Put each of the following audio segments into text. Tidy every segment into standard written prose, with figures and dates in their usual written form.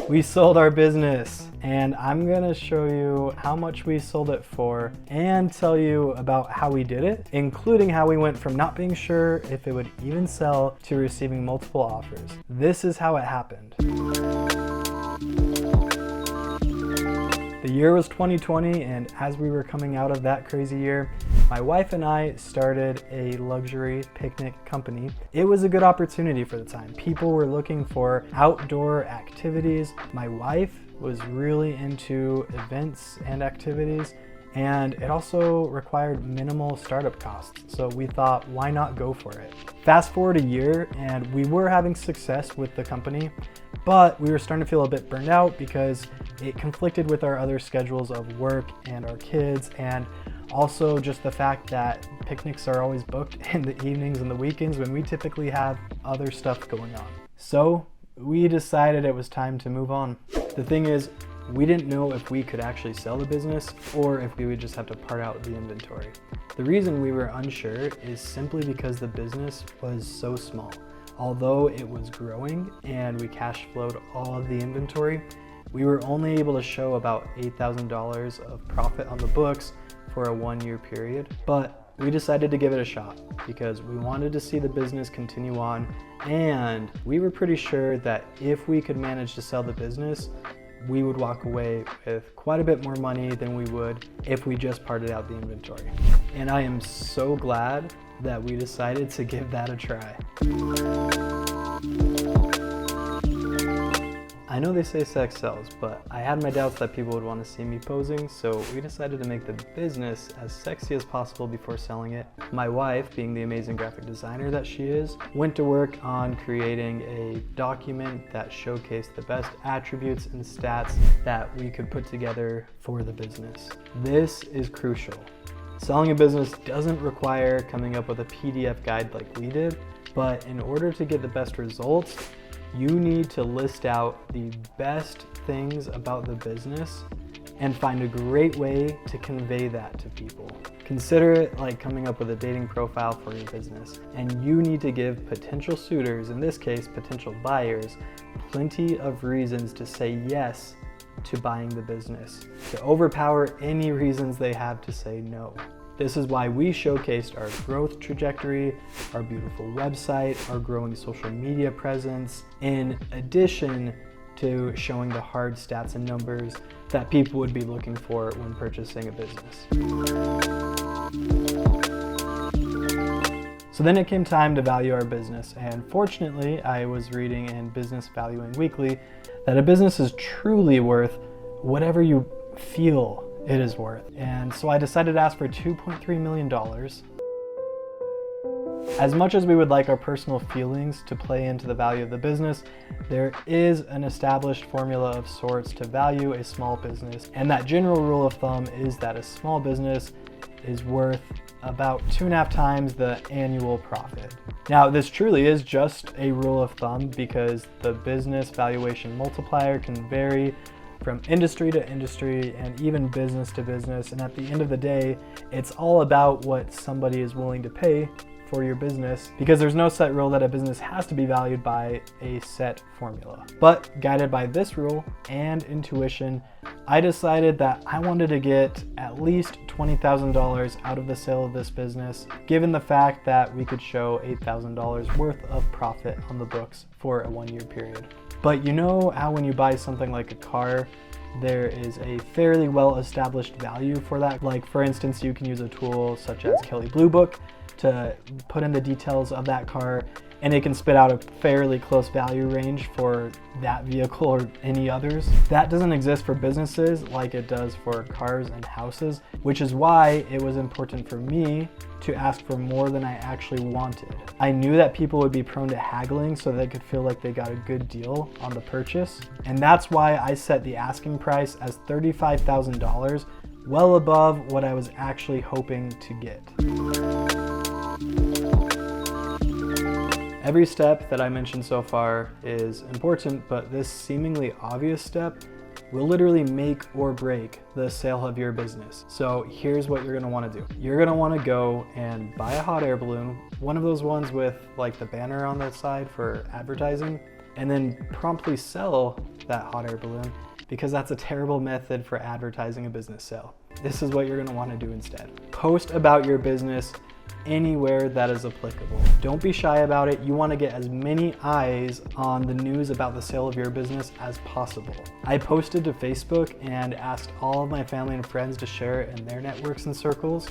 We sold our business, and I'm gonna show you how much we sold it for and tell you about how we did it, including how we went from not being sure if it would even sell to receiving multiple offers. This is how it happened. The year was 2020, and as we were coming out of that crazy year, my wife and I started a luxury picnic company. It was a good opportunity for the time. People were looking for outdoor activities. My wife was really into events and activities, and it also required minimal startup costs. So we thought, why not go for it? Fast forward a year, and we were having success with the company, but we were starting to feel a bit burned out because it conflicted with our other schedules of work and our kids, and also just the fact that picnics are always booked in the evenings and the weekends when we typically have other stuff going on. So we decided it was time to move on. The thing is, we didn't know if we could actually sell the business or if we would just have to part out the inventory. The reason we were unsure is simply because the business was so small. Although it was growing and we cash flowed all of the inventory, we were only able to show about $8,000 of profit on the books for a 1-year period. But we decided to give it a shot because we wanted to see the business continue on, and we were pretty sure that if we could manage to sell the business, we would walk away with quite a bit more money than we would if we just parted out the inventory. And I am so glad that we decided to give that a try. I know they say sex sells, but I had my doubts that people would want to see me posing, so we decided to make the business as sexy as possible before selling it. My wife, being the amazing graphic designer that she is, went to work on creating a document that showcased the best attributes and stats that we could put together for the business. This is crucial. Selling a business doesn't require coming up with a PDF guide like we did, but in order to get the best results, you need to list out the best things about the business and find a great way to convey that to people. Consider it like coming up with a dating profile for your business, and you need to give potential suitors, in this case potential buyers, plenty of reasons to say yes to buying the business, to overpower any reasons they have to say no. This is why we showcased our growth trajectory, our beautiful website, our growing social media presence, in addition to showing the hard stats and numbers that people would be looking for when purchasing a business. So then it came time to value our business, and fortunately I was reading in Business Valuing Weekly that a business is truly worth whatever you feel it is worth. And so I decided to ask for $2.3 million. As much as we would like our personal feelings to play into the value of the business, there is an established formula of sorts to value a small business. And that general rule of thumb is that a small business is worth about 2.5 times the annual profit. Now, this truly is just a rule of thumb because the business valuation multiplier can vary from industry to industry and even business to business. And at the end of the day, it's all about what somebody is willing to pay for your business, because there's no set rule that a business has to be valued by a set formula. But guided by this rule and intuition, I decided that I wanted to get at least $20,000 out of the sale of this business, given the fact that we could show $8,000 worth of profit on the books for a 1-year period. But you know how when you buy something like a car, there is a fairly well-established value for that. Like for instance, you can use a tool such as Kelley Blue Book to put in the details of that car, and it can spit out a fairly close value range for that vehicle or any others. That doesn't exist for businesses like it does for cars and houses, which is why it was important for me to ask for more than I actually wanted. I knew that people would be prone to haggling so they could feel like they got a good deal on the purchase, and that's why I set the asking price as $35,000, well above what I was actually hoping to get. Every step that I mentioned so far is important, but this seemingly obvious step will literally make or break the sale of your business. So here's what you're gonna wanna do. You're gonna wanna go and buy a hot air balloon, one of those ones with like the banner on the side for advertising. and then promptly sell that hot air balloon, because that's a terrible method for advertising a business sale. This is what you're gonna wanna do instead. Post about your business anywhere that is applicable. Don't be shy about it. You want to get as many eyes on the news about the sale of your business as possible. I posted to Facebook and asked all of my family and friends to share it in their networks and circles.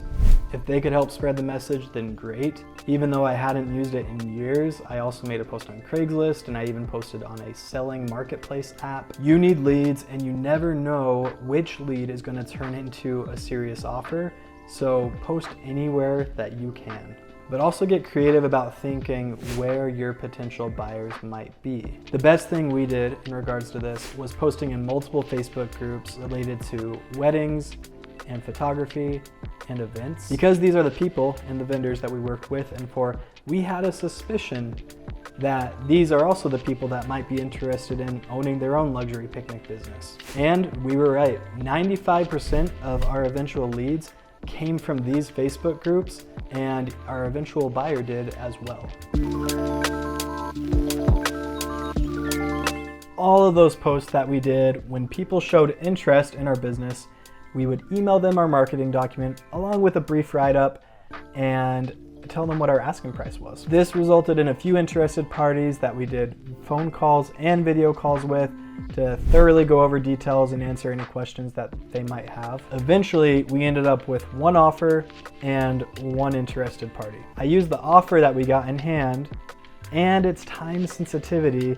If they could help spread the message, then great. Even though I hadn't used it in years, I also made a post on Craigslist, and I even posted on a selling marketplace app. You need leads, and you never know which lead is going to turn into a serious offer. So post anywhere that you can, but also get creative about thinking where your potential buyers might be. The best thing we did in regards to this was posting in multiple Facebook groups related to weddings and photography and events. Because these are the people and the vendors that we worked with and for, we had a suspicion that these are also the people that might be interested in owning their own luxury picnic business. And we were right. 95% of our eventual leads came from these Facebook groups, and our eventual buyer did as well. All of those posts that we did, when people showed interest in our business, we would email them our marketing document along with a brief write-up and tell them what our asking price was. This resulted in a few interested parties that we did phone calls and video calls with to thoroughly go over details and answer any questions that they might have. Eventually, we ended up with one offer and one interested party. I used the offer that we got in hand and its time sensitivity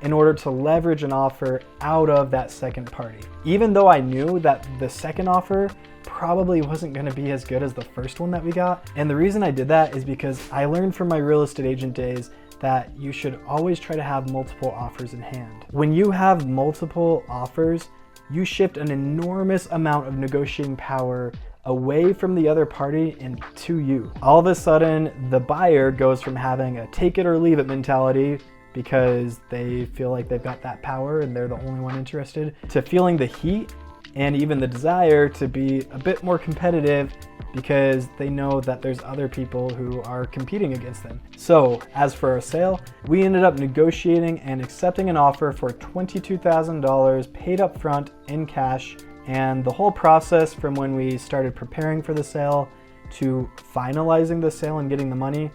in order to leverage an offer out of that second party. Even though I knew that the second offer probably wasn't going to be as good as the first one that we got. And the reason I did that is because I learned from my real estate agent days that you should always try to have multiple offers in hand. When you have multiple offers, you shift an enormous amount of negotiating power away from the other party and to you. All of a sudden, the buyer goes from having a take it or leave it mentality because they feel like they've got that power and they're the only one interested, to feeling the heat and even the desire to be a bit more competitive because they know that there's other people who are competing against them. So as for our sale, we ended up negotiating and accepting an offer for $22,000 paid up front in cash. And the whole process from when we started preparing for the sale to finalizing the sale and getting the money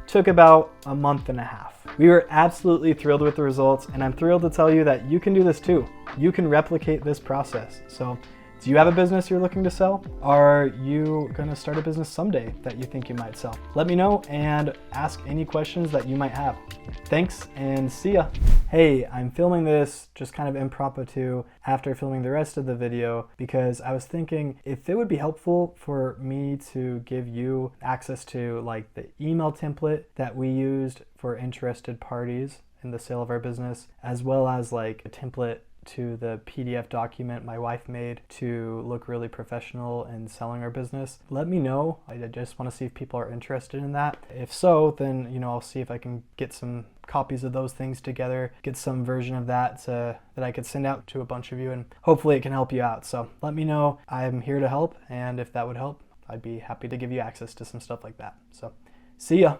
took about a month and a half. We were absolutely thrilled with the results, and I'm thrilled to tell you that you can do this too. You can replicate this process. So do you have a business you're looking to sell? Are you gonna start a business someday that you think you might sell? Let me know and ask any questions that you might have. Thanks and see ya. Hey, I'm filming this just kind of impromptu after filming the rest of the video because I was thinking if it would be helpful for me to give you access to like the email template that we used for interested parties in the sale of our business, as well as like a template to the PDF document my wife made to look really professional in selling our business. Let me know. I just want to see if people are interested in that. If so, then I'll see if I can get some copies of those things together, get some version of that that I could send out to a bunch of you, and hopefully it can help you out. So let me know. I'm here to help, and if that would help, I'd be happy to give you access to some stuff like that. So see ya.